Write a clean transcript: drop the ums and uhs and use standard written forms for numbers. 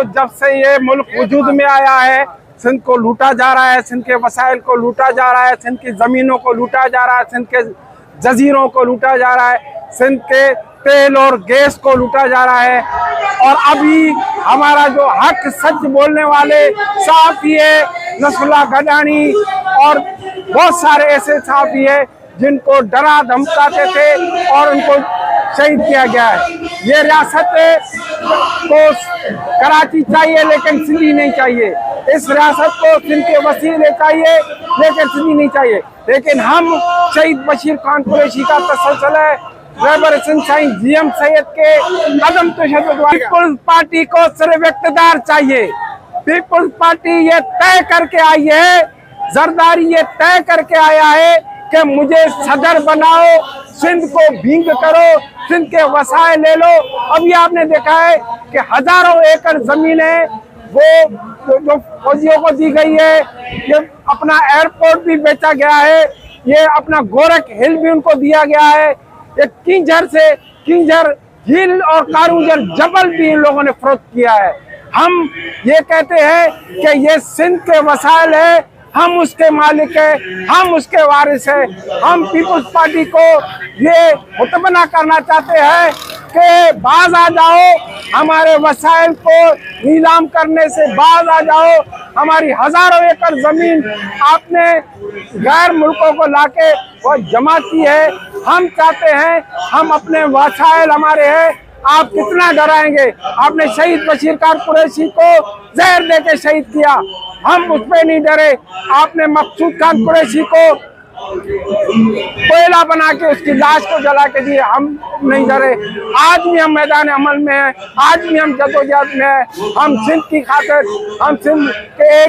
जब से ये मुल्क वजूद में आया है, सिंध को लूटा जा रहा है, सिंध के वसाइल को लूटा जा रहा है, सिंध की ज़मीनों को लूटा जा रहा है, सिंध के जजीरों को लूटा जा रहा है, सिंध के तेल और गैस को लूटा जा रहा है। और अभी हमारा जो हक सच बोलने वाले सहाफ़ी है, नसरुल्लाह गडानी और बहुत सारे ऐसे सहाफ़ी है जिनको डरा धमकाते थे और उनको शहीद किया गया है। ये रियासत को कराची चाहिए लेकिन सिंधी नहीं चाहिए, इस रियासत को सिंध के वसीले चाहिए लेकिन सिंधी नहीं चाहिए। लेकिन हम शहीद बशीर खान कुरैशी का तसलसल है, रहबर सिंध साईं जीएम सैयद के कदम तशद्दुद। पीपुल्स पार्टी को सिर्फ इक़्तिदार चाहिए। पीपुल्स पार्टी ये तय करके आई है, जरदारी ये तय करके आया है कि मुझे सदर बनाओ, सिंध को भींग करो, सिंध के वसाइल ले लो। अभी आपने देखा है कि हजारों एकड़ जमीन है वो जो फौजियों को दी गई है, ये अपना एयरपोर्ट भी बेचा गया है, ये अपना गोरख हिल भी उनको दिया गया है, ये किंजर झील और कारूंजर जबल भी इन लोगों ने फरोख्त किया है। हम ये कहते हैं कि ये सिंध के वसाइल है, हम उसके मालिक हैं, हम उसके वारिस हैं। हम पीपुल्स पार्टी को ये मुतमना करना चाहते हैं कि बाज आ जाओ, हमारे वसाइल को नीलाम करने से बाज आ जाओ। हमारी हजारों एकड़ जमीन आपने गैर मुल्कों को लाके वो जमा की है। हम चाहते हैं, हम अपने वसाइल हमारे हैं, आप कितना डराएंगे। आपने शहीद बशीर खान कुरैशी को जहर देके शहीद किया, हम उस पर नहीं डरे। आपने मकसूद खान कुरैशी को कोयला बना के उसकी लाश को जला के दिए, हम नहीं डरे। आज भी हम मैदान अमल में हैं, आज भी हम जदोजहद में हैं। हम सिंध की खातिर, हम सिंध के एक